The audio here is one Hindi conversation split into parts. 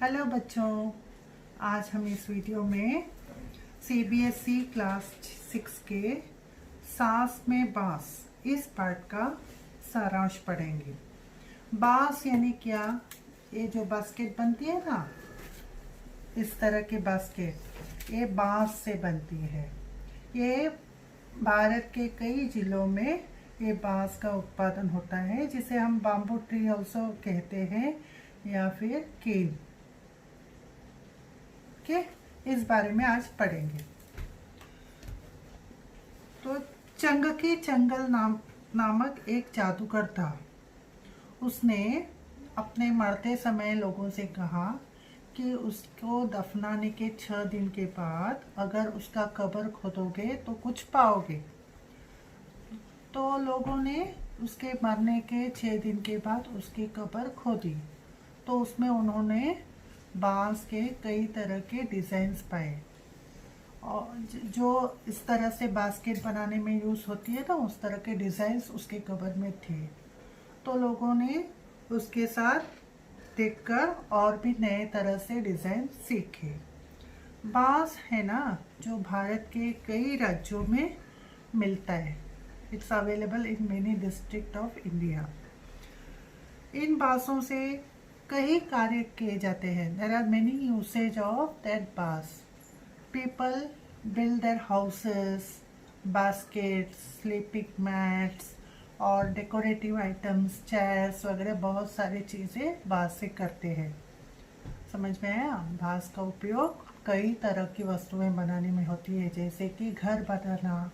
हेलो बच्चों, आज हम इस वीडियो में सीबीएसई क्लास 6 के सांस में बांस इस पार्ट का सारांश पढ़ेंगे। बांस यानी क्या? ये जो बास्केट बनती है ना, इस तरह की बास्केट ये बांस से बनती है। ये भारत के कई जिलों में ये बांस का उत्पादन होता है, जिसे हम बाम्बू ट्री ऑल्सो कहते हैं या फिर केन के। इस बारे में आज पढ़ेंगे। तो चंगकी चंगल नामक एक जादूगर था। उसने अपने मरते समय लोगों से कहा कि उसको दफनाने के 6 दिन के बाद अगर उसका कब्र खोदोगे तो कुछ पाओगे। तो लोगों ने उसके मरने के 6 दिन के बाद उसकी कब्र खोदी, तो उसमें उन्होंने बांस के कई तरह के डिज़ाइंस पाए, और जो इस तरह से बास्केट बनाने में यूज़ होती है ना, उस तरह के डिज़ाइंस उसके कब्र में थे। तो लोगों ने उसके साथ देखकर और भी नए तरह से डिज़ाइन सीखे। बांस है ना, जो भारत के कई राज्यों में मिलता है। It's available in many district of India. इन बांसों से कई कार्य किए जाते हैं। There are many usage of that बांस। People build their houses, baskets, sleeping mats और डेकोरेटिव आइटम्स, चेयर्स वगैरह बहुत सारी चीज़ें बांस से करते हैं। समझ में आया? बांस का उपयोग कई तरह की वस्तुएं बनाने में होती है, जैसे कि घर बनाना,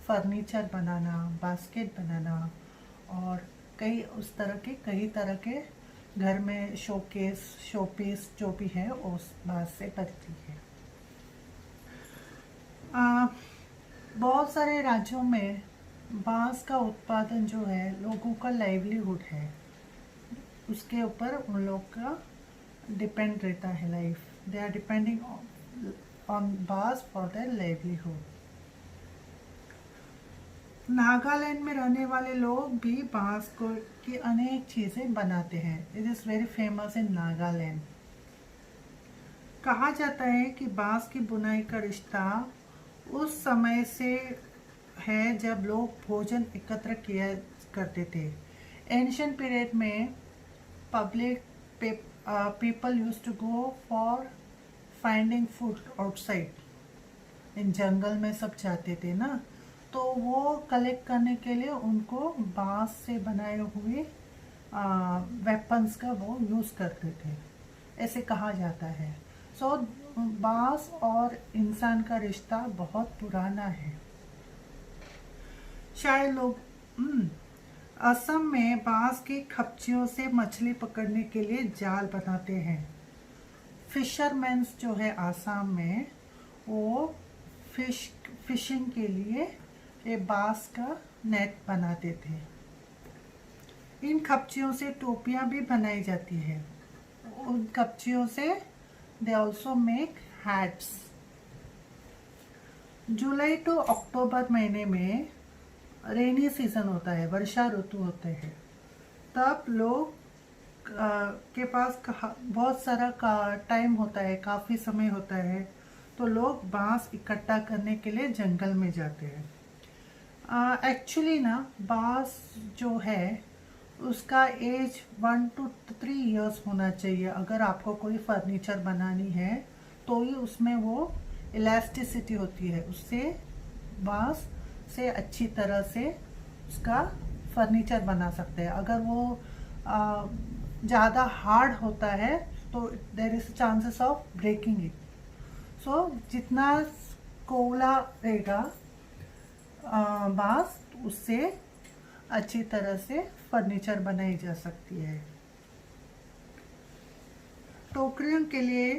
फर्नीचर बनाना, बास्केट बनाना और कई उस तरह के कई तरह के घर में शोपीस जो भी है उस बांस से बनती है। बहुत सारे राज्यों में बांस का उत्पादन जो है लोगों का लाइवलीहुड है, उसके ऊपर उन लोग का डिपेंड रहता है life. They are depending on baans for their livelihood. Nagaland में रहने वाले लोग भी बांस को की अनेक चीज़ें बनाते हैं। It is very famous in Nagaland. कहा जाता है कि बांस की बुनाई का रिश्ता उस समय से है जब लोग भोजन एकत्र किया करते थे। एंशिएंट पीरियड में people used to go for finding food outside. इन जंगल में सब जाते थे ना, तो वो कलेक्ट करने के लिए उनको बांस से बनाए हुए वेपन्स का वो यूज़ करते थे, ऐसे कहा जाता है। सो बांस और इंसान का रिश्ता बहुत पुराना है। शायद लोग असम में बांस की खपचियों से मछली पकड़ने के लिए जाल बनाते हैं। फिशरमैन्स जो है आसाम में, वो फिशिंग के लिए ये बांस का नेट बनाते थे। इन कपचियों से टोपियां भी बनाई जाती है। उन कपचियों से they also make hats. July to October महीने में रेनी सीजन होता है, वर्षा ऋतु होते हैं। तब लोग के पास बहुत सारा टाइम होता है, काफ़ी समय होता है, तो लोग बांस इकट्ठा करने के लिए जंगल में जाते हैं। एक्चुअली ना, बांस जो है उसका एज 1 to 3 इयर्स होना चाहिए। अगर आपको कोई फर्नीचर बनानी है तो ही उसमें वो इलास्टिसिटी होती है, उससे बांस से अच्छी तरह से उसका फर्नीचर बना सकते हैं। अगर वो ज़्यादा हार्ड होता है तो there is chances of breaking it. So जितना कोला रहेगा बांस, उससे अच्छी तरह से फर्नीचर बनाई जा सकती है। टोकरियों के लिए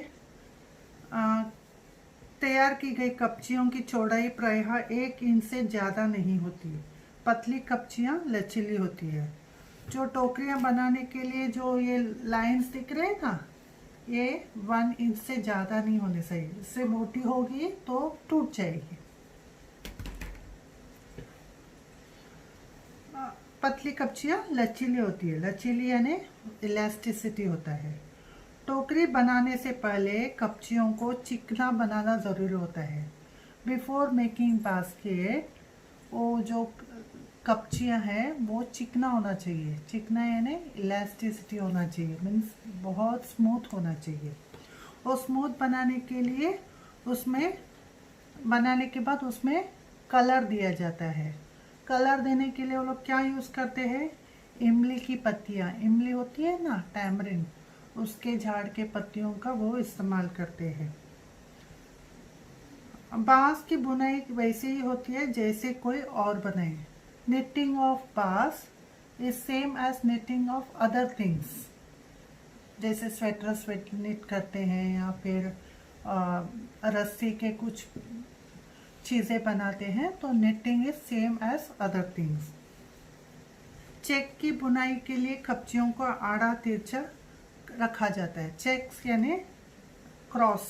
तैयार की गई कपचियों की चौड़ाई प्रायः 1 इंच से ज़्यादा नहीं होती। पतली कपचियाँ लचीली होती है। जो टोकरियाँ बनाने के लिए जो ये लाइंस दिख रहे हैं ना, ये 1 इंच से ज़्यादा नहीं होने चाहिए। इससे मोटी होगी तो टूट जाएगी। पतली कपचियाँ लचीली होती है। लचीली यानी इलास्टिसिटी होता है। टोकरी बनाने से पहले कपचियों को चिकना बनाना ज़रूरी होता है। बिफोर मेकिंग बास्केट, वो जो कपचियाँ हैं वो चिकना होना चाहिए। चिकना यानी इलास्टिसिटी होना चाहिए, मीन्स बहुत स्मूथ होना चाहिए। और स्मूथ बनाने के लिए उसमें बनाने के बाद उसमें कलर दिया जाता है। कलर देने के लिए वो लोग क्या यूज़ करते हैं? इमली की पत्तियाँ, इमली होती है ना, टैमरिन, उसके झाड़ के पत्तियों का वो इस्तेमाल करते हैं। बांस की बुनाई वैसे ही होती है जैसे कोई और बनाए। Knitting of baans is same as knitting of other things. जैसे स्वेट निट करते हैं या फिर रस्सी के कुछ चीज़ें बनाते हैं, तो knitting is same as other things. Check की बुनाई के लिए कपचियों को आड़ा तिरछा रखा जाता है। चेक्स यानी क्रॉस,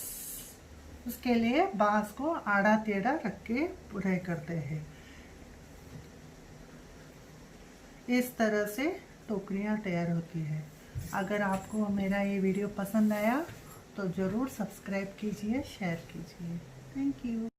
उसके लिए बांस को आड़ा टेढ़ा रख के बुनाई करते हैं। इस तरह से टोकरियाँ तैयार होती है। अगर आपको मेरा ये वीडियो पसंद आया तो ज़रूर सब्सक्राइब कीजिए, शेयर कीजिए। Thank you.